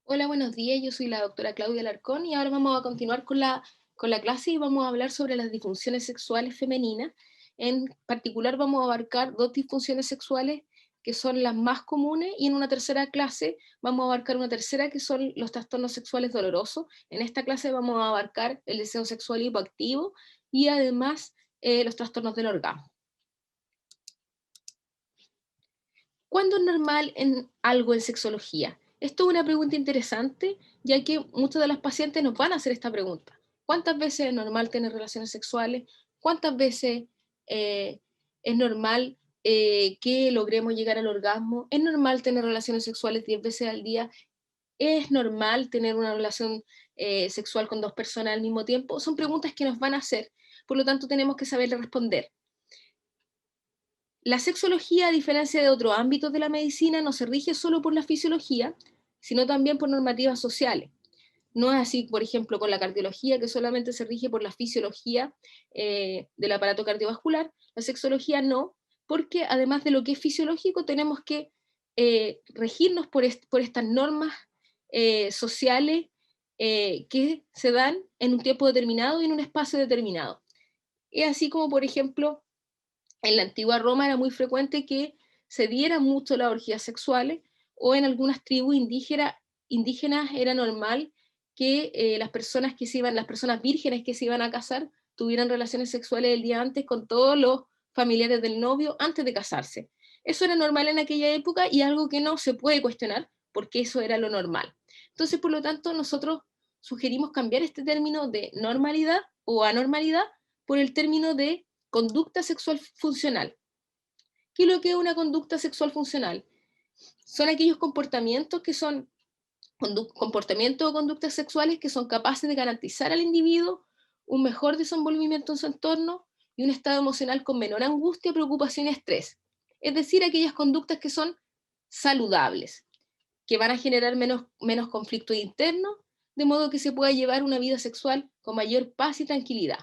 Hola, buenos días. Yo soy la doctora Claudia Alarcón y ahora vamos a continuar con la clase y vamos a hablar sobre las disfunciones sexuales femeninas. En particular vamos a abarcar dos disfunciones sexuales que son las más comunes y en una tercera clase vamos a abarcar una tercera que son los trastornos sexuales dolorosos. En esta clase vamos a abarcar el deseo sexual hipoactivo y además los trastornos del orgasmo. ¿Cuándo es normal en algo en sexología? Esto es una pregunta interesante, ya que muchos de los pacientes nos van a hacer esta pregunta. ¿Cuántas veces es normal tener relaciones sexuales? ¿Cuántas veces eh, es normal que logremos llegar al orgasmo? ¿Es normal tener relaciones sexuales 10 veces al día? ¿Es normal tener una relación sexual con dos personas al mismo tiempo? Son preguntas que nos van a hacer, por lo tanto tenemos que saber responder. La sexología, a diferencia de otros ámbitos de la medicina, no se rige solo por la fisiología, sino también por normativas sociales. No es así, por ejemplo, con la cardiología, que solamente se rige por la fisiología del aparato cardiovascular. La sexología no, porque además de lo que es fisiológico, tenemos que regirnos por estas normas sociales que se dan en un tiempo determinado y en un espacio determinado. Es así como, por ejemplo, en la antigua Roma era muy frecuente que se dieran mucho las orgías sexuales, o en algunas tribus indígenas era normal que las personas vírgenes que se iban a casar tuvieran relaciones sexuales el día antes con todos los familiares del novio antes de casarse. Eso era normal en aquella época y algo que no se puede cuestionar porque eso era lo normal. Entonces, por lo tanto, nosotros sugerimos cambiar este término de normalidad o anormalidad por el término de conducta sexual funcional. ¿Qué es lo que es una conducta sexual funcional? Son aquellos comportamientos que son comportamientos o conductas sexuales que son capaces de garantizar al individuo un mejor desenvolvimiento en su entorno y un estado emocional con menor angustia, preocupación y estrés. Es decir, aquellas conductas que son saludables, que van a generar menos conflicto interno, de modo que se pueda llevar una vida sexual con mayor paz y tranquilidad.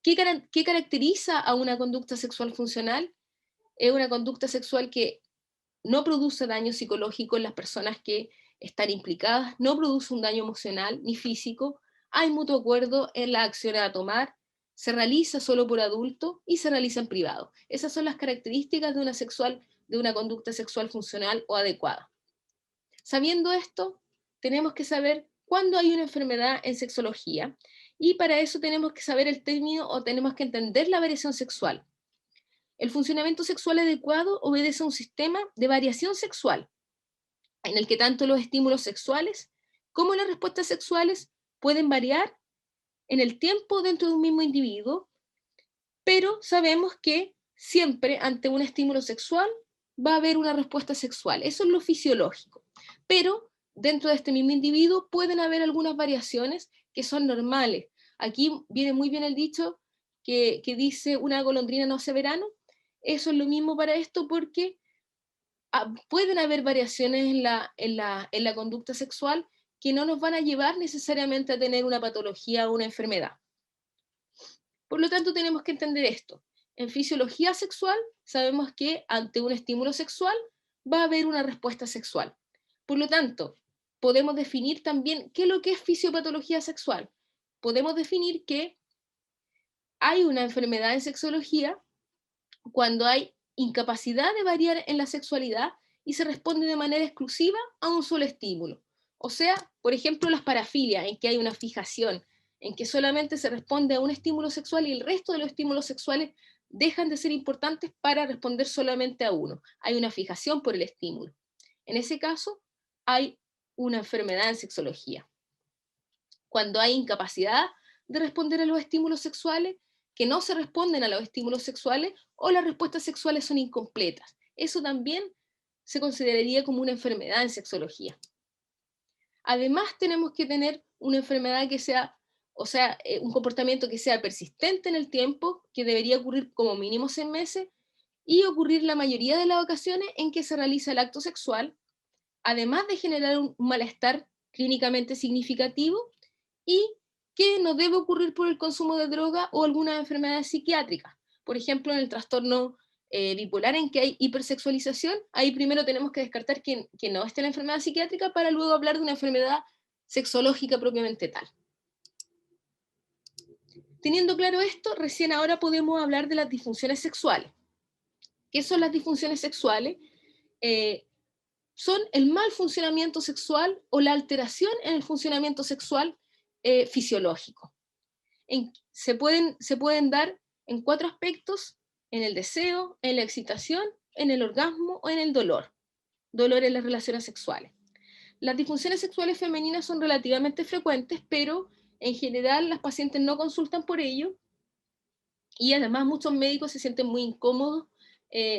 ¿Qué caracteriza a una conducta sexual funcional? Es una conducta sexual que no produce daño psicológico en las personas que están implicadas, no produce un daño emocional ni físico, hay mutuo acuerdo en las acciones a tomar, se realiza solo por adulto y se realiza en privado. Esas son las características de una conducta sexual funcional o adecuada. Sabiendo esto, tenemos que saber cuándo hay una enfermedad en sexología y para eso tenemos que saber el término o tenemos que entender la variación sexual. El funcionamiento sexual adecuado obedece a un sistema de variación sexual, en el que tanto los estímulos sexuales como las respuestas sexuales pueden variar en el tiempo dentro de un mismo individuo, pero sabemos que siempre ante un estímulo sexual va a haber una respuesta sexual. Eso es lo fisiológico. Pero dentro de este mismo individuo pueden haber algunas variaciones que son normales. Aquí viene muy bien el dicho que dice una golondrina no hace verano. Eso es lo mismo para esto porque pueden haber variaciones en la conducta sexual que no nos van a llevar necesariamente a tener una patología o una enfermedad. Por lo tanto, tenemos que entender esto. En fisiología sexual sabemos que ante un estímulo sexual va a haber una respuesta sexual. Por lo tanto, podemos definir también qué es lo que es fisiopatología sexual. Podemos definir que hay una enfermedad en sexología cuando hay incapacidad de variar en la sexualidad y se responde de manera exclusiva a un solo estímulo. O sea, por ejemplo, las parafilias, en que hay una fijación, en que solamente se responde a un estímulo sexual y el resto de los estímulos sexuales dejan de ser importantes para responder solamente a uno. Hay una fijación por el estímulo. En ese caso, hay una enfermedad en sexología. Cuando hay incapacidad de responder a los estímulos sexuales, que no se responden a los estímulos sexuales o las respuestas sexuales son incompletas. Eso también se consideraría como una enfermedad en sexología. Además, tenemos que tener una enfermedad que sea, o sea, un comportamiento que sea persistente en el tiempo, que debería ocurrir como mínimo 6 meses, y ocurrir la mayoría de las ocasiones en que se realiza el acto sexual, además de generar un malestar clínicamente significativo y que no debe ocurrir por el consumo de droga o alguna enfermedad psiquiátrica. Por ejemplo, en el trastorno bipolar en que hay hipersexualización, ahí primero tenemos que descartar que no esté la enfermedad psiquiátrica para luego hablar de una enfermedad sexológica propiamente tal. Teniendo claro esto, recién ahora podemos hablar de las disfunciones sexuales. ¿Qué son las disfunciones sexuales? Son el mal funcionamiento sexual o la alteración en el funcionamiento sexual fisiológico. Se pueden dar en 4 aspectos: en el deseo, en la excitación, en el orgasmo o en el dolor. Dolor en las relaciones sexuales. Las disfunciones sexuales femeninas son relativamente frecuentes, pero en general las pacientes no consultan por ello, y además muchos médicos se sienten muy incómodos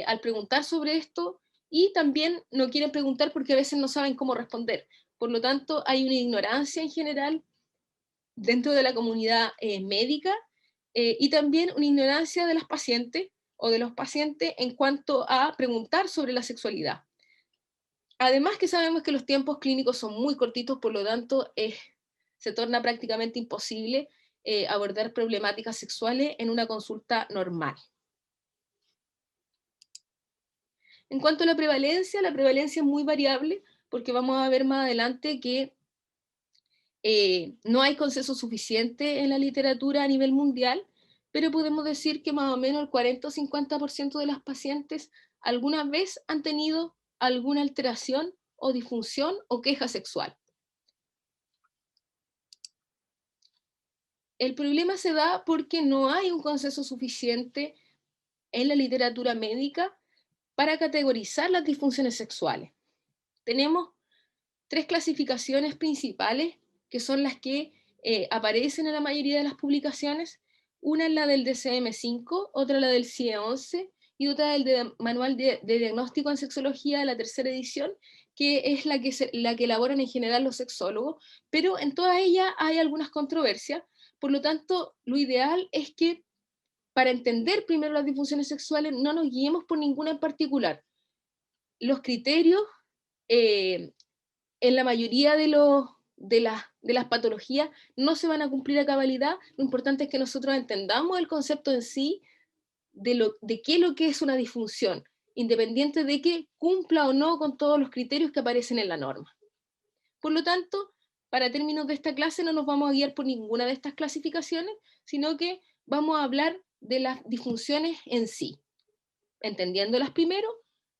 al preguntar sobre esto, y también no quieren preguntar porque a veces no saben cómo responder. Por lo tanto, hay una ignorancia en general dentro de la comunidad médica, y también una ignorancia de las pacientes o de los pacientes en cuanto a preguntar sobre la sexualidad. Además que sabemos que los tiempos clínicos son muy cortitos, por lo tanto se torna prácticamente imposible abordar problemáticas sexuales en una consulta normal. En cuanto a la prevalencia es muy variable, porque vamos a ver más adelante que no hay consenso suficiente en la literatura a nivel mundial, pero podemos decir que más o menos el 40 o 50% de las pacientes alguna vez han tenido alguna alteración o disfunción o queja sexual. El problema se da porque no hay un consenso suficiente en la literatura médica para categorizar las disfunciones sexuales. Tenemos 3 clasificaciones principales que son las que aparecen en la mayoría de las publicaciones. Una es la del DSM-5, otra la del CIE-11 y otra del Manual de Diagnóstico en Sexología de la 3ª edición, que es la que elaboran en general los sexólogos, pero en todas ellas hay algunas controversias. Por lo tanto, lo ideal es que para entender primero las disfunciones sexuales no nos guiemos por ninguna en particular. Los criterios en la mayoría de las patologías no se van a cumplir a cabalidad. Lo importante es que nosotros entendamos el concepto en sí de qué es lo que es una disfunción, independiente de que cumpla o no con todos los criterios que aparecen en la norma. Por lo tanto, para términos de esta clase no nos vamos a guiar por ninguna de estas clasificaciones, sino que vamos a hablar de las disfunciones en sí, entendiéndolas primero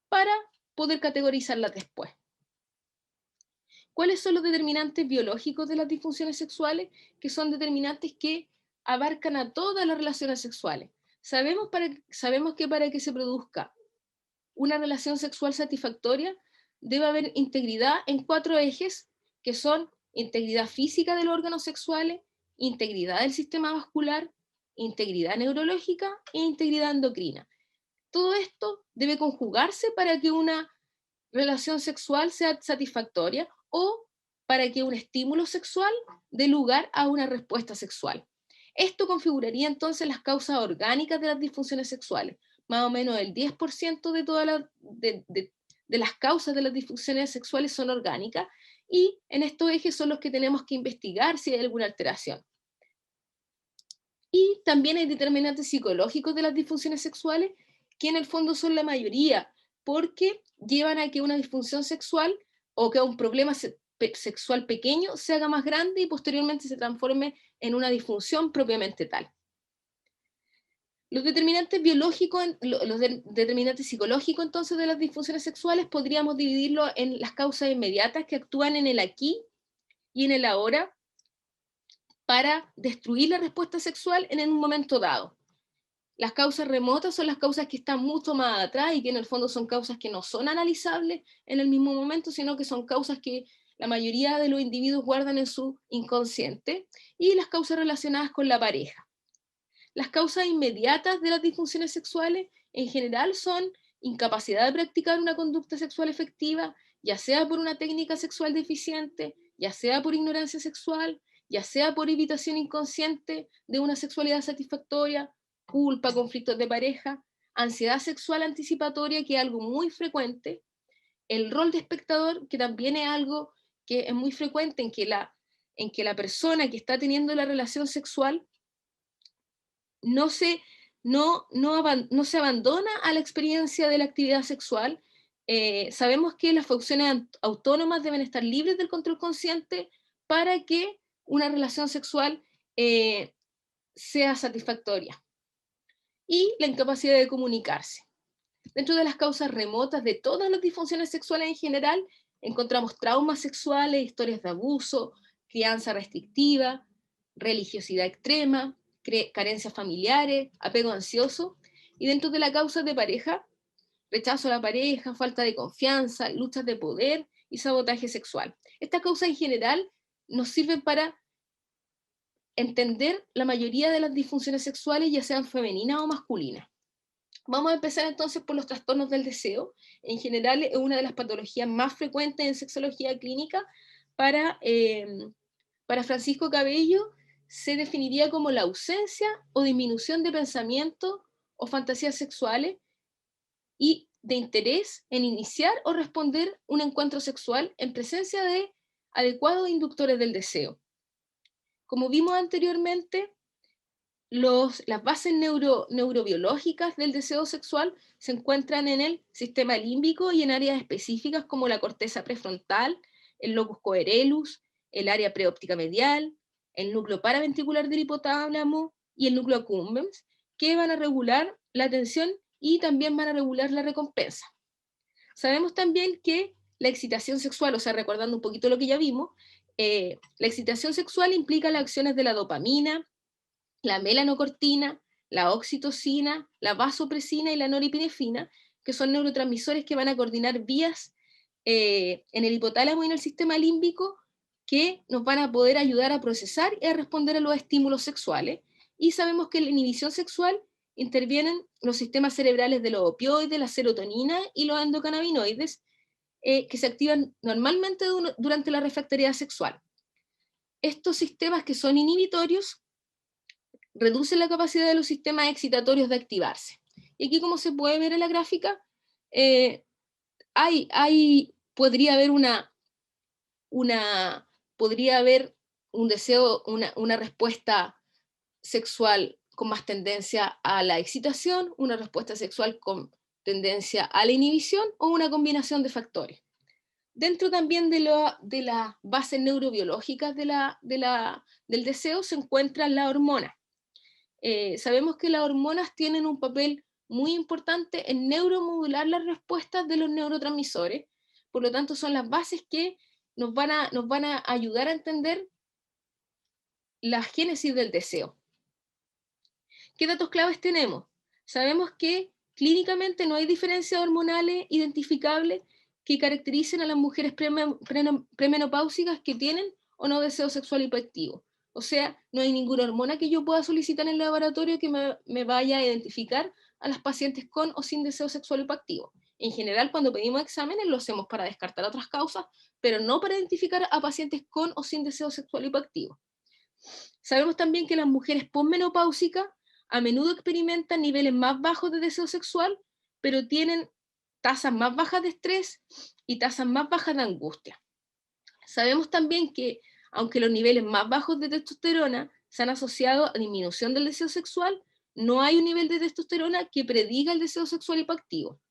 para poder categorizarlas después. ¿Cuáles son los determinantes biológicos de las disfunciones sexuales? Que son determinantes que abarcan a todas las relaciones sexuales. Sabemos que para que se produzca una relación sexual satisfactoria debe haber integridad en 4 ejes, que son integridad física de los órganos sexuales, integridad del sistema vascular, integridad neurológica e integridad endocrina. Todo esto debe conjugarse para que una relación sexual sea satisfactoria o para que un estímulo sexual dé lugar a una respuesta sexual. Esto configuraría entonces las causas orgánicas de las disfunciones sexuales. Más o menos el 10% de las causas de las disfunciones sexuales son orgánicas, y en estos ejes son los que tenemos que investigar si hay alguna alteración. Y también hay determinantes psicológicos de las disfunciones sexuales, que en el fondo son la mayoría, porque llevan a que una disfunción sexual o que un problema sexual pequeño se haga más grande y posteriormente se transforme en una disfunción propiamente tal. Los determinantes biológicos, determinantes psicológicos entonces de las disfunciones sexuales podríamos dividirlo en las causas inmediatas que actúan en el aquí y en el ahora para destruir la respuesta sexual en un momento dado. Las causas remotas son las causas que están mucho más atrás y que en el fondo son causas que no son analizables en el mismo momento, sino que son causas que la mayoría de los individuos guardan en su inconsciente, y las causas relacionadas con la pareja. Las causas inmediatas de las disfunciones sexuales en general son incapacidad de practicar una conducta sexual efectiva, ya sea por una técnica sexual deficiente, ya sea por ignorancia sexual, ya sea por evitación inconsciente de una sexualidad satisfactoria, culpa, conflictos de pareja, ansiedad sexual anticipatoria, que es algo muy frecuente, el rol de espectador, que también es algo que es muy frecuente en que la persona que está teniendo la relación sexual no se no se abandona a la experiencia de la actividad sexual. Sabemos que las funciones autónomas deben estar libres del control consciente para que una relación sexual sea satisfactoria. Y la incapacidad de comunicarse. Dentro de las causas remotas de todas las disfunciones sexuales en general, encontramos traumas sexuales, historias de abuso, crianza restrictiva, religiosidad extrema, carencias familiares, apego ansioso, y dentro de la causa de pareja, rechazo a la pareja, falta de confianza, luchas de poder y sabotaje sexual. Estas causas en general nos sirven para entender la mayoría de las disfunciones sexuales, ya sean femeninas o masculinas. Vamos a empezar entonces por los trastornos del deseo. En general es una de las patologías más frecuentes en sexología clínica. Para Francisco Cabello se definiría como la ausencia o disminución de pensamiento o fantasías sexuales y de interés en iniciar o responder un encuentro sexual en presencia de adecuados inductores del deseo. Como vimos anteriormente, las bases neurobiológicas del deseo sexual se encuentran en el sistema límbico y en áreas específicas como la corteza prefrontal, el locus coeruleus, el área preóptica medial, el núcleo paraventricular del hipotálamo y el núcleo accumbens, que van a regular la atención y también van a regular la recompensa. Sabemos también que la excitación sexual, o sea, recordando un poquito lo que ya vimos, la excitación sexual implica las acciones de la dopamina, la melanocortina, la oxitocina, la vasopresina y la norepinefrina, que son neurotransmisores que van a coordinar vías en el hipotálamo y en el sistema límbico que nos van a poder ayudar a procesar y a responder a los estímulos sexuales. Y sabemos que en la inhibición sexual intervienen los sistemas cerebrales de los opioides, la serotonina y los endocannabinoides, que se activan normalmente durante la refractoriedad sexual. Estos sistemas que son inhibitorios reducen la capacidad de los sistemas excitatorios de activarse. Y aquí, como se puede ver en la gráfica, podría haber un deseo, una respuesta sexual con más tendencia a la excitación, una respuesta sexual con tendencia a la inhibición o una combinación de factores. Dentro también de las bases neurobiológicas del deseo se encuentran las hormonas. Sabemos que las hormonas tienen un papel muy importante en neuromodular las respuestas de los neurotransmisores, por lo tanto son las bases que nos van a ayudar a entender la génesis del deseo. ¿Qué datos claves tenemos? Sabemos que clínicamente no hay diferencias hormonales identificables que caractericen a las mujeres premenopáusicas que tienen o no deseo sexual hipoactivo. O sea, no hay ninguna hormona que yo pueda solicitar en el laboratorio que me vaya a identificar a las pacientes con o sin deseo sexual hipoactivo. En general, cuando pedimos exámenes, lo hacemos para descartar otras causas, pero no para identificar a pacientes con o sin deseo sexual hipoactivo. Sabemos también que las mujeres posmenopáusicas a menudo experimentan niveles más bajos de deseo sexual, pero tienen tasas más bajas de estrés y tasas más bajas de angustia. Sabemos también que, aunque los niveles más bajos de testosterona se han asociado a disminución del deseo sexual, no hay un nivel de testosterona que prediga el deseo sexual hipoactivo.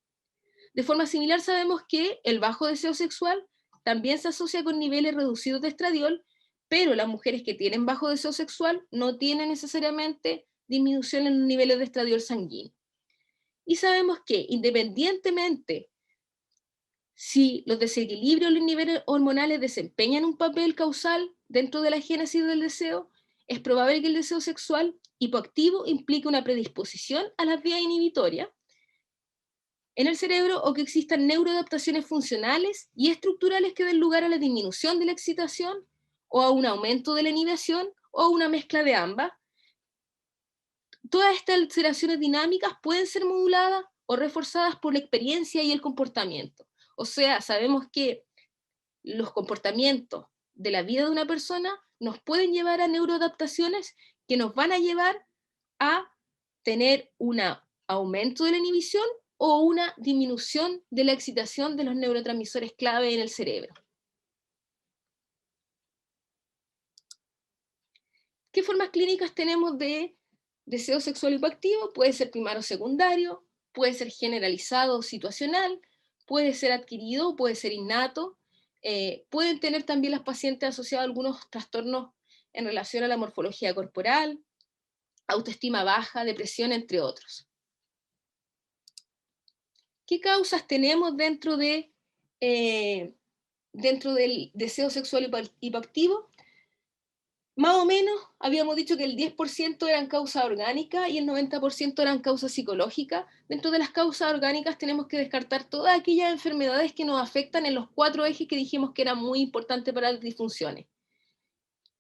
De forma similar, sabemos que el bajo deseo sexual también se asocia con niveles reducidos de estradiol, pero las mujeres que tienen bajo deseo sexual no tienen necesariamente disminución en los niveles de estradiol sanguíneo. Y sabemos que, independientemente si los desequilibrios en los niveles hormonales desempeñan un papel causal dentro de la génesis del deseo, es probable que el deseo sexual hipoactivo implique una predisposición a las vías inhibitorias en el cerebro o que existan neuroadaptaciones funcionales y estructurales que den lugar a la disminución de la excitación o a un aumento de la inhibición o a una mezcla de ambas. Todas estas alteraciones dinámicas pueden ser moduladas o reforzadas por la experiencia y el comportamiento. O sea, sabemos que los comportamientos de la vida de una persona nos pueden llevar a neuroadaptaciones que nos van a llevar a tener un aumento de la inhibición o una disminución de la excitación de los neurotransmisores clave en el cerebro. ¿Qué formas clínicas tenemos de deseo sexual hipoactivo puede ser primario o secundario, puede ser generalizado o situacional, puede ser adquirido, puede ser innato, pueden tener también las pacientes asociados a algunos trastornos en relación a la morfología corporal, autoestima baja, depresión, entre otros. ¿Qué causas tenemos dentro del deseo sexual hipoactivo? Más o menos habíamos dicho que el 10% eran causas orgánicas y el 90% eran causas psicológicas. Dentro de las causas orgánicas tenemos que descartar todas aquellas enfermedades que nos afectan en los 4 ejes que dijimos que eran muy importantes para las disfunciones.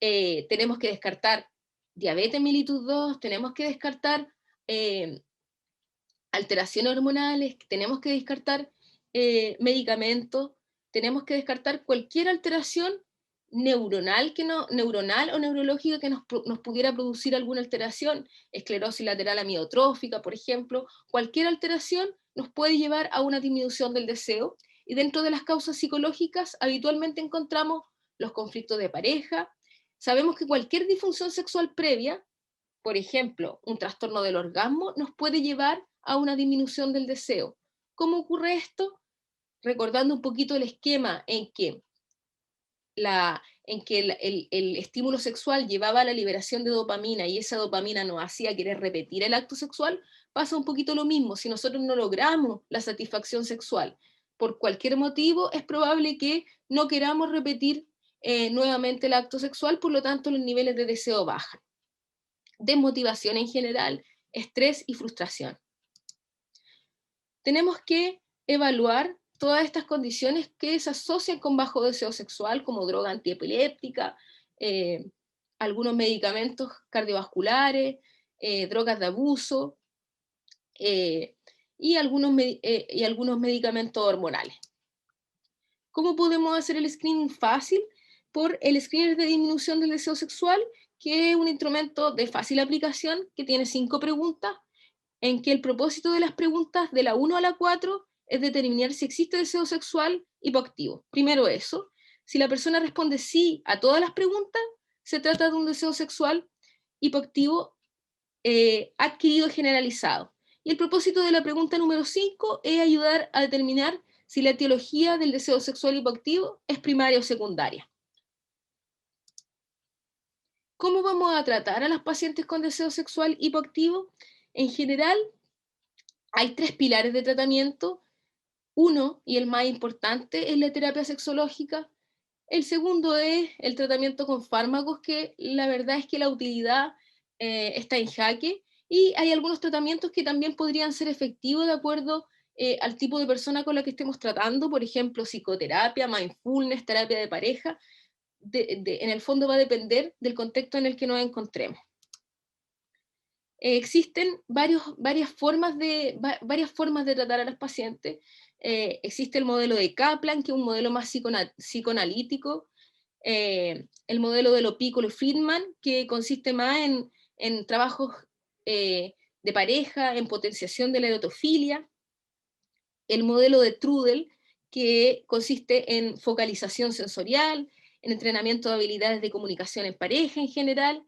Tenemos que descartar diabetes mellitus 2, tenemos que descartar alteraciones hormonales, tenemos que descartar medicamentos, tenemos que descartar cualquier alteración neuronal, neuronal o neurológica que nos pudiera producir alguna alteración, esclerosis lateral amiotrófica, por ejemplo. Cualquier alteración nos puede llevar a una disminución del deseo, y dentro de las causas psicológicas habitualmente encontramos los conflictos de pareja. Sabemos que cualquier disfunción sexual previa, por ejemplo, un trastorno del orgasmo, nos puede llevar a una disminución del deseo. ¿Cómo ocurre esto? Recordando un poquito el esquema en que el estímulo sexual llevaba a la liberación de dopamina y esa dopamina nos hacía querer repetir el acto sexual, pasa un poquito lo mismo. Si nosotros no logramos la satisfacción sexual por cualquier motivo, es probable que no queramos repetir nuevamente el acto sexual, por lo tanto los niveles de deseo bajan. Desmotivación en general, estrés y frustración. Tenemos que evaluar todas estas condiciones que se asocian con bajo deseo sexual, como droga antiepiléptica, algunos medicamentos cardiovasculares, drogas de abuso, y algunos medicamentos hormonales. ¿Cómo podemos hacer el screening fácil? Por el screener de disminución del deseo sexual, que es un instrumento de fácil aplicación, que tiene 5 preguntas, en que el propósito de las preguntas de la 1 a la 4 es determinar si existe deseo sexual hipoactivo. Primero eso. Si la persona responde sí a todas las preguntas, se trata de un deseo sexual hipoactivo adquirido generalizado. Y el propósito de la pregunta número 5 es ayudar a determinar si la etiología del deseo sexual hipoactivo es primaria o secundaria. ¿Cómo vamos a tratar a las pacientes con deseo sexual hipoactivo? En general, hay 3 pilares de tratamiento. Uno, y el más importante, es la terapia sexológica. El segundo es el tratamiento con fármacos, que la verdad es que la utilidad está en jaque, y hay algunos tratamientos que también podrían ser efectivos de acuerdo al tipo de persona con la que estemos tratando, por ejemplo, psicoterapia, mindfulness, terapia de pareja. En el fondo va a depender del contexto en el que nos encontremos. Existen varias formas de tratar a los pacientes. Existe el modelo de Kaplan, que es un modelo más psicoanalítico, el modelo de Piccolo y Friedman, que consiste más en trabajos de pareja, en potenciación de la erotofilia, el modelo de Trudel, que consiste en focalización sensorial, en entrenamiento de habilidades de comunicación en pareja en general,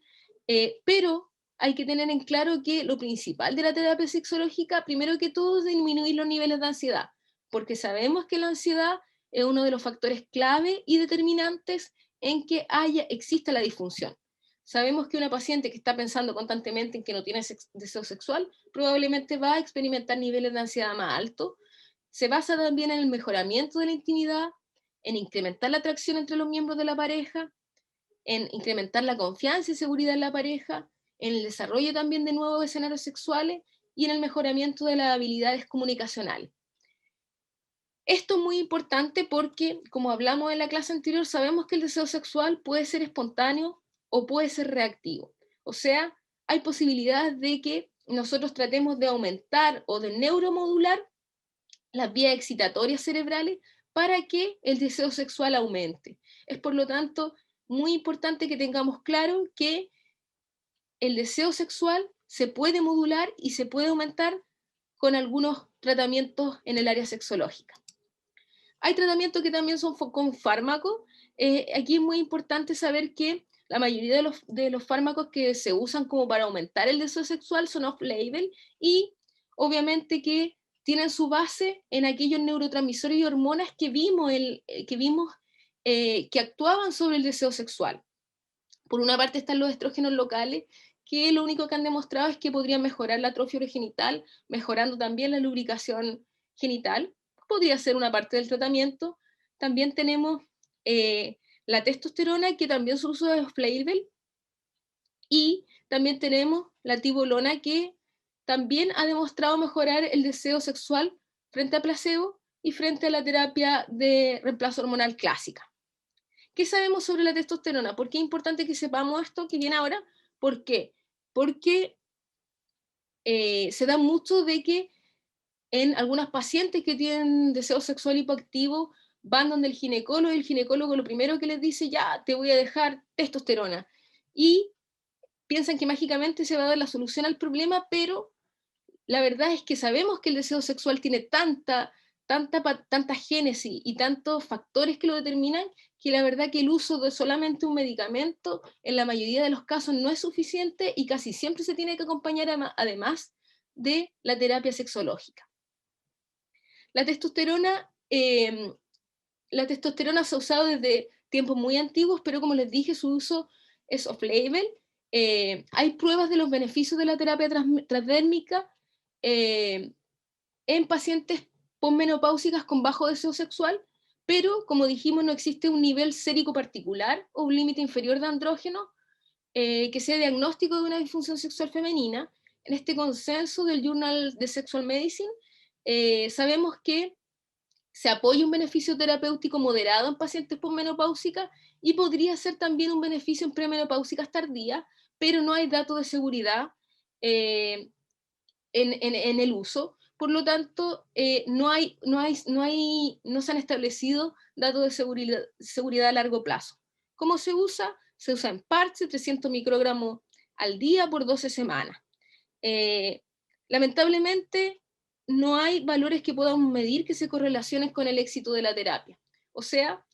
pero hay que tener en claro que lo principal de la terapia sexológica, primero que todo, es disminuir los niveles de ansiedad, porque sabemos que la ansiedad es uno de los factores clave y determinantes en que exista la disfunción. Sabemos que una paciente que está pensando constantemente en que no tiene deseo sexual, probablemente va a experimentar niveles de ansiedad más altos. Se basa también en el mejoramiento de la intimidad, en incrementar la atracción entre los miembros de la pareja, en incrementar la confianza y seguridad en la pareja, en el desarrollo también de nuevos escenarios sexuales y en el mejoramiento de las habilidades comunicacionales. Esto es muy importante porque, como hablamos en la clase anterior, sabemos que el deseo sexual puede ser espontáneo o puede ser reactivo. O sea, hay posibilidades de que nosotros tratemos de aumentar o de neuromodular las vías excitatorias cerebrales para que el deseo sexual aumente. Es, por lo tanto, muy importante que tengamos claro que el deseo sexual se puede modular y se puede aumentar con algunos tratamientos en el área sexológica. Hay tratamientos que también son con fármacos. Aquí es muy importante saber que La mayoría de los fármacos que se usan como para aumentar el deseo sexual son off-label y obviamente que tienen su base en aquellos neurotransmisores y hormonas que vimos, que actuaban sobre el deseo sexual. Por una parte están los estrógenos locales, que lo único que han demostrado es que podrían mejorar la atrofia urogenital, mejorando también la lubricación genital. Podría ser una parte del tratamiento. También tenemos la testosterona, que también su uso es off-label, y también tenemos la tibolona, que también ha demostrado mejorar el deseo sexual frente a placebo y frente a la terapia de reemplazo hormonal clásica. ¿Qué sabemos sobre la testosterona? ¿Por qué es importante que sepamos esto que viene ahora? ¿Por qué? Porque se da mucho de que en algunas pacientes que tienen deseo sexual hipoactivo van donde el ginecólogo, y el ginecólogo lo primero que les dice: ya, te voy a dejar testosterona. Y piensan que mágicamente se va a dar la solución al problema, pero la verdad es que sabemos que el deseo sexual tiene tanta génesis y tantos factores que lo determinan, que la verdad que el uso de solamente un medicamento en la mayoría de los casos no es suficiente y casi siempre se tiene que acompañar además de la terapia sexológica. La testosterona, la testosterona se ha usado desde tiempos muy antiguos, pero como les dije, su uso es off-label. Hay pruebas de los beneficios de la terapia transdérmica en pacientes posmenopáusicas con bajo deseo sexual, pero como dijimos, no existe un nivel sérico particular o un límite inferior de andrógeno que sea diagnóstico de una disfunción sexual femenina. En este consenso del Journal de Sexual Medicine, sabemos que se apoya un beneficio terapéutico moderado en pacientes posmenopáusicas y podría ser también un beneficio en premenopáusicas tardías, pero no hay datos de seguridad eh, en el uso. Por lo tanto, no se han establecido datos de seguridad a largo plazo. ¿Cómo se usa? Se usa en parche, 300 microgramos al día por 12 semanas. Lamentablemente, no hay valores que podamos medir que se correlacionen con el éxito de la terapia. O sea,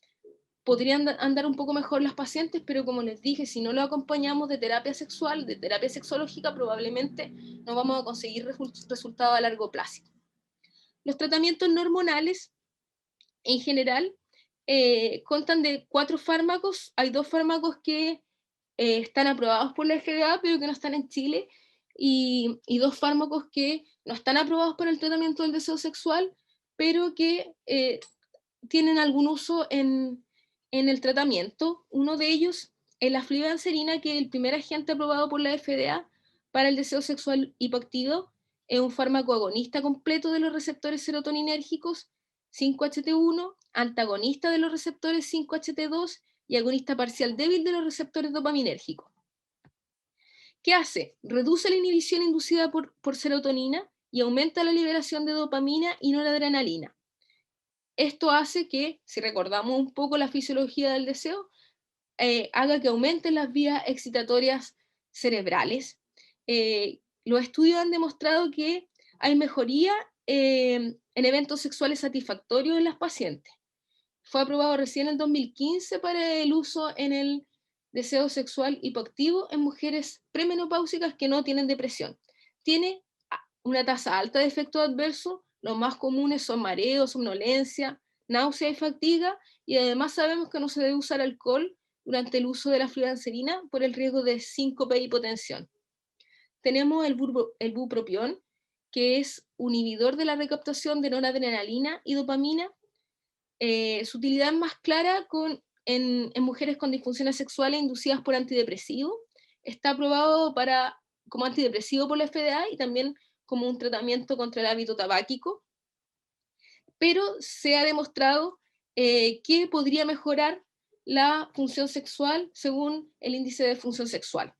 podrían andar un poco mejor las pacientes, pero como les dije, si no lo acompañamos de terapia sexual, de terapia sexológica, probablemente no vamos a conseguir resultados a largo plazo. Los tratamientos no hormonales, en general, constan de 4 fármacos. Hay 2 fármacos que están aprobados por la FDA, pero que no están en Chile, y 2 fármacos que no están aprobados para el tratamiento del deseo sexual, pero que tienen algún uso en el tratamiento. Uno de ellos es la flibanserina, que es el primer agente aprobado por la FDA para el deseo sexual hipoactivo. Es un fármaco agonista completo de los receptores serotoninérgicos 5-HT1, antagonista de los receptores 5-HT2 y agonista parcial débil de los receptores dopaminérgicos. ¿Qué hace? Reduce la inhibición inducida por serotonina y aumenta la liberación de dopamina y noradrenalina. Esto hace que, si recordamos un poco la fisiología del deseo, haga que aumenten las vías excitatorias cerebrales. Los estudios han demostrado que hay mejoría en eventos sexuales satisfactorios en las pacientes. Fue aprobado recién en el 2015 para el uso en el deseo sexual hipoactivo en mujeres premenopáusicas que no tienen depresión. Tiene una tasa alta de efectos adversos. Los más comunes son mareo, somnolencia, náusea y fatiga, y además sabemos que no se debe usar alcohol durante el uso de la fluoxetina por el riesgo de síncope y hipotensión. Tenemos el bupropión, que es un inhibidor de la recaptación de noradrenalina y dopamina. Su utilidad es más clara en mujeres con disfunciones sexuales inducidas por antidepresivos. Está aprobado como antidepresivo por la FDA y también como un tratamiento contra el hábito tabáquico, pero se ha demostrado que podría mejorar la función sexual según el índice de función sexual.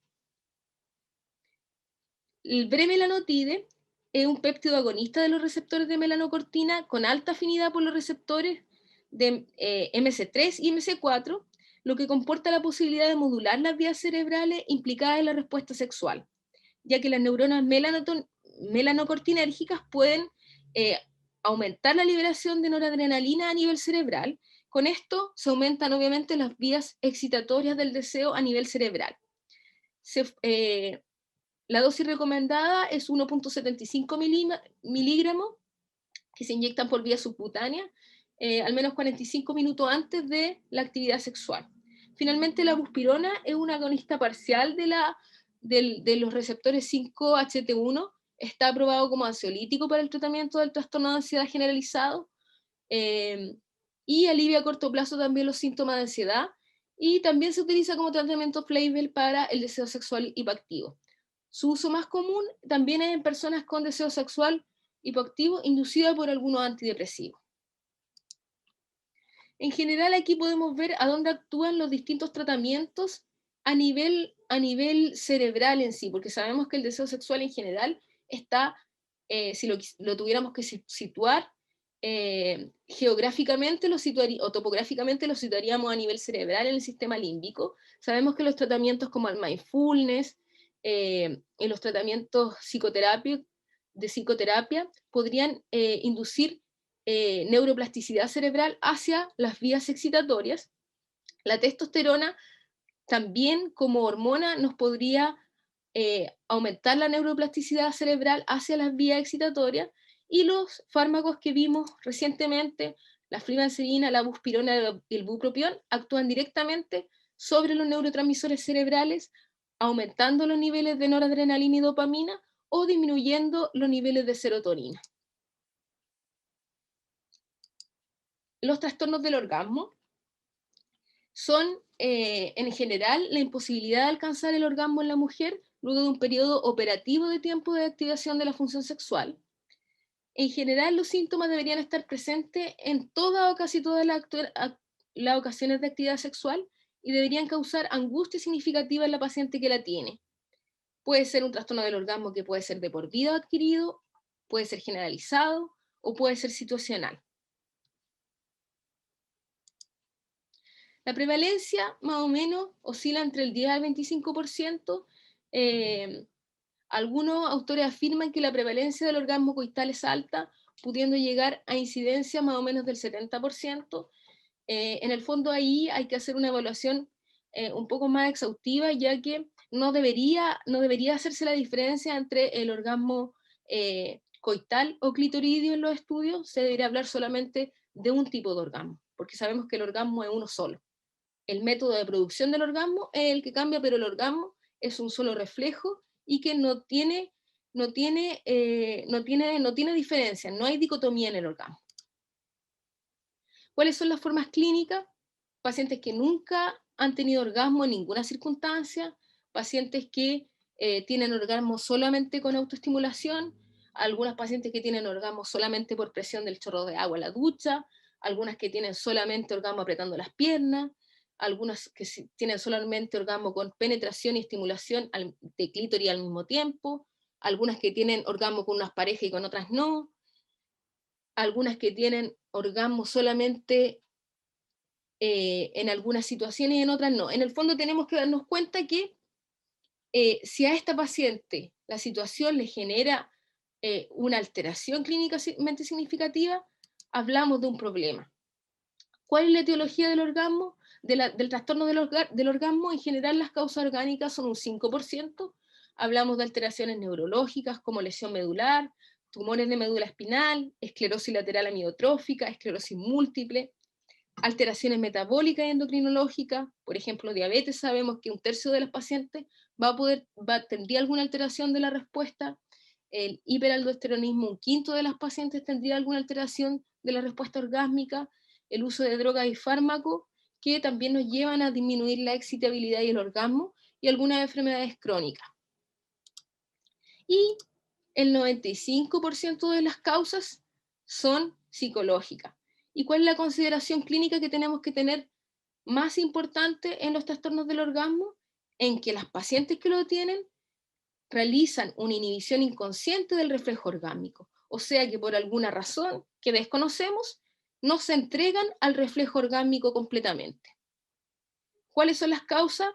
El bremelanotide es un péptido agonista de los receptores de melanocortina con alta afinidad por los receptores de MC3 y MC4, lo que comporta la posibilidad de modular las vías cerebrales implicadas en la respuesta sexual, ya que las neuronas melanocortinérgicas pueden aumentar la liberación de noradrenalina a nivel cerebral, Con esto se aumentan obviamente las vías excitatorias del deseo a nivel cerebral. La dosis recomendada es 1,75 miligramos que se inyectan por vía subcutánea, al menos 45 minutos antes de la actividad sexual. Finalmente, la buspirona es un agonista parcial de los receptores 5-HT1, está aprobado como ansiolítico para el tratamiento del trastorno de ansiedad generalizado, y alivia a corto plazo también los síntomas de ansiedad, y también se utiliza como tratamiento off-label para el deseo sexual hipoactivo. Su uso más común también es en personas con deseo sexual hipoactivo inducido por algunos antidepresivos. En general, aquí podemos ver a dónde actúan los distintos tratamientos a nivel cerebral en sí, porque sabemos que el deseo sexual en general está, si lo tuviéramos que situar, geográficamente o topográficamente lo situaríamos a nivel cerebral en el sistema límbico. Sabemos que los tratamientos como el mindfulness, y los tratamientos de psicoterapia podrían inducir neuroplasticidad cerebral hacia las vías excitatorias. La testosterona también como hormona nos podría aumentar la neuroplasticidad cerebral hacia las vías excitatorias, y los fármacos que vimos recientemente, la flibanserina, la buspirona y el bupropión, actúan directamente sobre los neurotransmisores cerebrales, aumentando los niveles de noradrenalina y dopamina o disminuyendo los niveles de serotonina. Los trastornos del orgasmo son, en general, la imposibilidad de alcanzar el orgasmo en la mujer luego de un periodo operativo de tiempo de activación de la función sexual. En general, los síntomas deberían estar presentes en toda o casi todas las ocasiones de actividad sexual y deberían causar angustia significativa en la paciente que la tiene. Puede ser un trastorno del orgasmo que puede ser de por vida adquirido, puede ser generalizado o puede ser situacional. La prevalencia más o menos oscila entre el 10 al 25%. Algunos autores afirman que la prevalencia del orgasmo coital es alta, pudiendo llegar a incidencia más o menos del 70%. En el fondo ahí hay que hacer una evaluación un poco más exhaustiva, ya que no debería hacerse la diferencia entre el orgasmo coital o clitoridio en los estudios. Se debería hablar solamente de un tipo de orgasmo, porque sabemos que el orgasmo es uno solo. El método de producción del orgasmo es el que cambia, pero el orgasmo es un solo reflejo y que no tiene diferencia, no hay dicotomía en el orgasmo. ¿Cuáles son las formas clínicas? Pacientes que nunca han tenido orgasmo en ninguna circunstancia, pacientes que tienen orgasmo solamente con autoestimulación, algunas pacientes que tienen orgasmo solamente por presión del chorro de agua en la ducha, algunas que tienen solamente orgasmo apretando las piernas, algunas que tienen solamente orgasmo con penetración y estimulación de clítoris al mismo tiempo, algunas que tienen orgasmo con unas parejas y con otras no, algunas que tienen orgasmo solamente en algunas situaciones y en otras no. En el fondo tenemos que darnos cuenta que si a esta paciente la situación le genera una alteración clínicamente significativa, hablamos de un problema. ¿Cuál es la etiología del orgasmo? Del trastorno del orgasmo, en general las causas orgánicas son un 5%. Hablamos de alteraciones neurológicas como lesión medular, tumores de médula espinal, esclerosis lateral amiotrófica, esclerosis múltiple, alteraciones metabólicas y endocrinológicas, por ejemplo, diabetes. Sabemos que un tercio de los pacientes tendría alguna alteración de la respuesta. El hiperaldosteronismo, un quinto de las pacientes tendría alguna alteración de la respuesta orgásmica. El uso de drogas y fármacos que también nos llevan a disminuir la excitabilidad y el orgasmo, y algunas enfermedades crónicas. Y el 95% de las causas son psicológicas. ¿Y cuál es la consideración clínica que tenemos que tener más importante en los trastornos del orgasmo? En que las pacientes que lo tienen realizan una inhibición inconsciente del reflejo orgásmico, o sea que por alguna razón que desconocemos, no se entregan al reflejo orgásmico completamente. ¿Cuáles son las causas?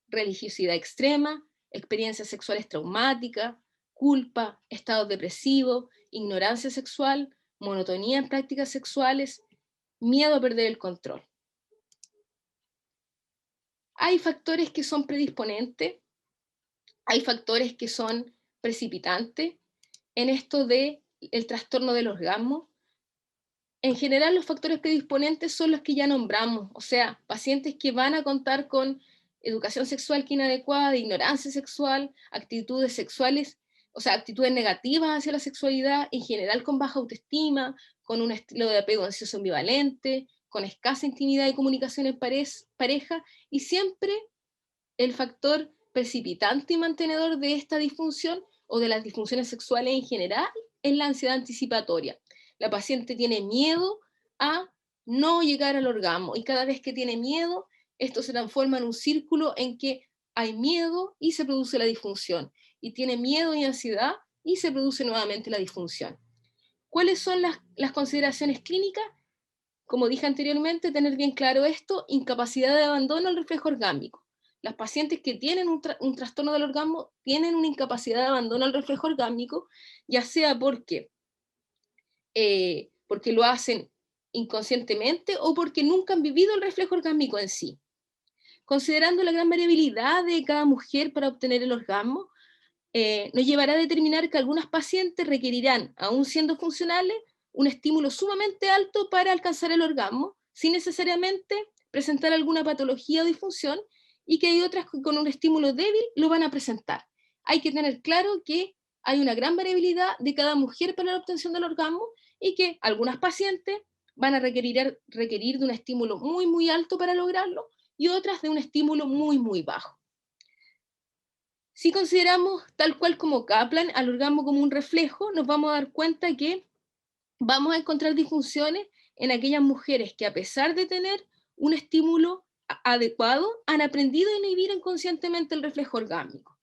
Religiosidad extrema, experiencias sexuales traumáticas, culpa, estados depresivos, ignorancia sexual, monotonía en prácticas sexuales, miedo a perder el control. Hay factores que son predisponentes, hay factores que son precipitantes en esto del trastorno del orgasmo. En general, los factores predisponentes son los que ya nombramos, o sea, pacientes que van a contar con educación sexual que inadecuada, ignorancia sexual, actitudes sexuales, o sea, actitudes negativas hacia la sexualidad, en general con baja autoestima, con un estilo de apego ansioso ambivalente, con escasa intimidad y comunicación en pareja, y siempre el factor precipitante y mantenedor de esta disfunción o de las disfunciones sexuales en general es la ansiedad anticipatoria. La paciente tiene miedo a no llegar al orgasmo y cada vez que tiene miedo, esto se transforma en un círculo en que hay miedo y se produce la disfunción, y tiene miedo y ansiedad y se produce nuevamente la disfunción. ¿Cuáles son las consideraciones clínicas? Como dije anteriormente, tener bien claro esto: incapacidad de abandono al reflejo orgásmico. Las pacientes que tienen un trastorno del orgasmo tienen una incapacidad de abandono al reflejo orgásmico, ya sea porque lo hacen inconscientemente o porque nunca han vivido el reflejo orgásmico en sí. Considerando la gran variabilidad de cada mujer para obtener el orgasmo, nos llevará a determinar que algunas pacientes requerirán, aún siendo funcionales, un estímulo sumamente alto para alcanzar el orgasmo, sin necesariamente presentar alguna patología o disfunción, y que hay otras que con un estímulo débil lo van a presentar. Hay que tener claro que hay una gran variabilidad de cada mujer para la obtención del orgasmo y que algunas pacientes van a requerir de un estímulo muy, muy alto para lograrlo y otras de un estímulo muy, muy bajo. Si consideramos tal cual como Kaplan al orgasmo como un reflejo, nos vamos a dar cuenta que vamos a encontrar disfunciones en aquellas mujeres que, a pesar de tener un estímulo adecuado, han aprendido a inhibir inconscientemente el reflejo orgásmico.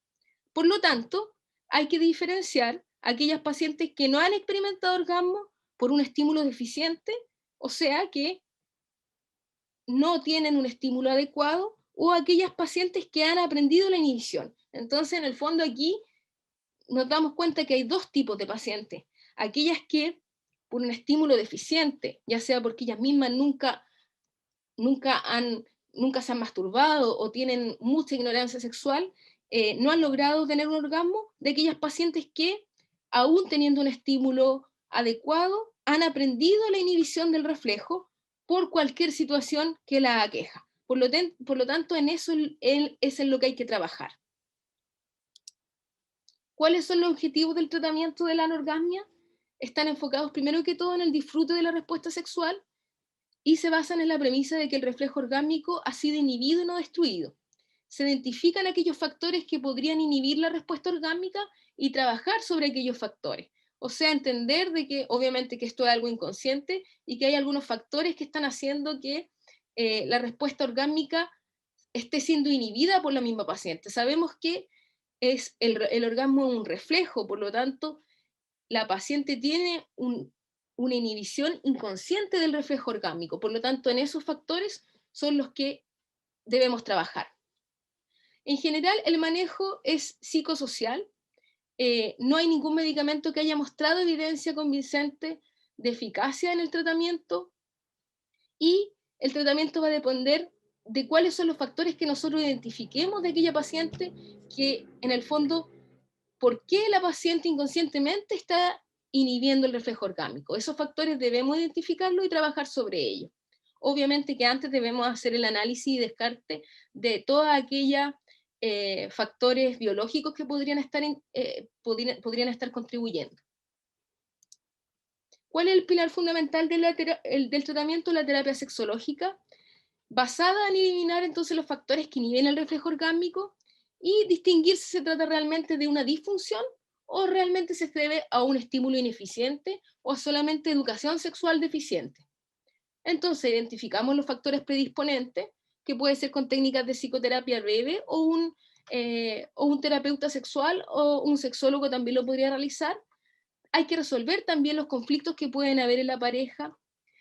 Por lo tanto, hay que diferenciar aquellas pacientes que no han experimentado orgasmo por un estímulo deficiente, o sea, que no tienen un estímulo adecuado, o aquellas pacientes que han aprendido la inhibición. Entonces, en el fondo aquí nos damos cuenta que hay dos tipos de pacientes: aquellas que por un estímulo deficiente, ya sea porque ellas mismas nunca se han masturbado o tienen mucha ignorancia sexual, no han logrado tener un orgasmo, de aquellas pacientes que, aún teniendo un estímulo adecuado, han aprendido la inhibición del reflejo por cualquier situación que la aqueja. Por lo tanto, en eso es en lo que hay que trabajar. ¿Cuáles son los objetivos del tratamiento de la anorgasmia? Están enfocados primero que todo en el disfrute de la respuesta sexual y se basan en la premisa de que el reflejo orgásmico ha sido inhibido y no destruido. Se identifican aquellos factores que podrían inhibir la respuesta orgásmica y trabajar sobre aquellos factores. O sea, entender de que obviamente que esto es algo inconsciente y que hay algunos factores que están haciendo que la respuesta orgásmica esté siendo inhibida por la misma paciente. Sabemos que es el orgasmo un reflejo, por lo tanto, la paciente tiene una inhibición inconsciente del reflejo orgásmico. Por lo tanto, en esos factores son los que debemos trabajar. En general, el manejo es psicosocial. No hay ningún medicamento que haya mostrado evidencia convincente de eficacia en el tratamiento, y el tratamiento va a depender de cuáles son los factores que nosotros identifiquemos de aquella paciente, que en el fondo, ¿por qué la paciente inconscientemente está inhibiendo el reflejo orgásmico? Esos factores debemos identificarlos y trabajar sobre ellos. Obviamente que antes debemos hacer el análisis y descarte de todos aquellos factores biológicos que podrían estar contribuyendo. ¿Cuál es el pilar fundamental del tratamiento? La terapia sexológica, basada en eliminar entonces los factores que inhiben el reflejo orgásmico y distinguir si se trata realmente de una disfunción o realmente se debe a un estímulo ineficiente o a solamente educación sexual deficiente. Entonces identificamos los factores predisponentes, que puede ser con técnicas de psicoterapia breve o un terapeuta sexual o un sexólogo también lo podría realizar. Hay que resolver también los conflictos que pueden haber en la pareja.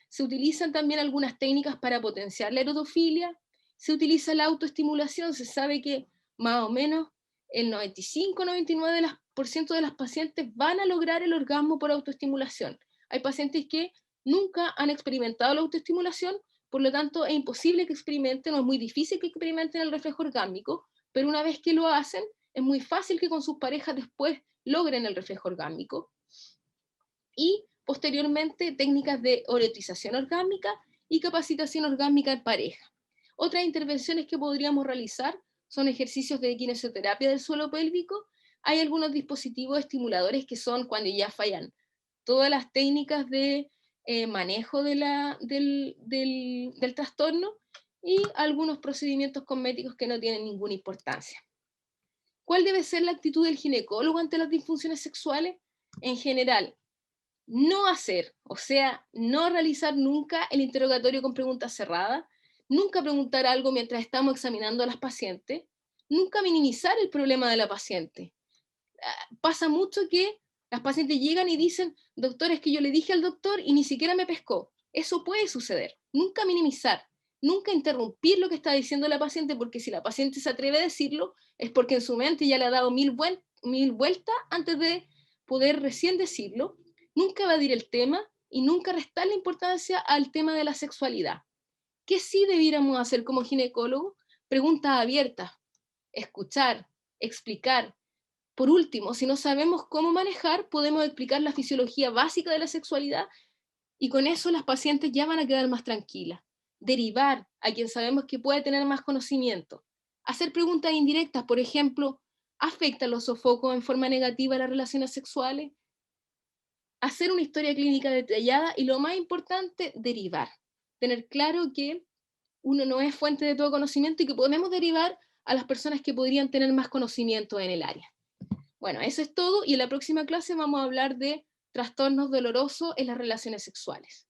Se utilizan también algunas técnicas para potenciar la erotofilia. Se utiliza la autoestimulación. Se sabe que más o menos el 95-99% de las pacientes van a lograr el orgasmo por autoestimulación. Hay pacientes que nunca han experimentado la autoestimulación, por lo tanto es imposible que experimenten, o es muy difícil que experimenten el reflejo orgásmico, pero una vez que lo hacen, es muy fácil que con sus parejas después logren el reflejo orgásmico. Y posteriormente técnicas de erotización orgásmica y capacitación orgásmica en pareja. Otras intervenciones que podríamos realizar son ejercicios de kinesioterapia del suelo pélvico. Hay algunos dispositivos estimuladores que son cuando ya fallan todas las técnicas de manejo de del trastorno, y algunos procedimientos cosméticos que no tienen ninguna importancia. ¿Cuál debe ser la actitud del ginecólogo ante las disfunciones sexuales? En general, no hacer, o sea, no realizar nunca el interrogatorio con preguntas cerradas, nunca preguntar algo mientras estamos examinando a las pacientes, nunca minimizar el problema de la paciente. Pasa mucho que las pacientes llegan y dicen, doctor, es que yo le dije al doctor y ni siquiera me pescó. Eso puede suceder. Nunca minimizar, nunca interrumpir lo que está diciendo la paciente, porque si la paciente se atreve a decirlo, es porque en su mente ya le ha dado mil vueltas antes de poder recién decirlo. Nunca evadir el tema y nunca restar la importancia al tema de la sexualidad. ¿Qué sí debiéramos hacer como ginecólogo? Preguntas abiertas, escuchar, explicar. Por último, si no sabemos cómo manejar, podemos explicar la fisiología básica de la sexualidad, y con eso las pacientes ya van a quedar más tranquilas. Derivar a quien sabemos que puede tener más conocimiento. Hacer preguntas indirectas, por ejemplo, ¿afectan los sofocos en forma negativa a las relaciones sexuales? Hacer una historia clínica detallada y, lo más importante, derivar. Tener claro que uno no es fuente de todo conocimiento y que podemos derivar a las personas que podrían tener más conocimiento en el área. Bueno, eso es todo, y en la próxima clase vamos a hablar de trastornos dolorosos en las relaciones sexuales.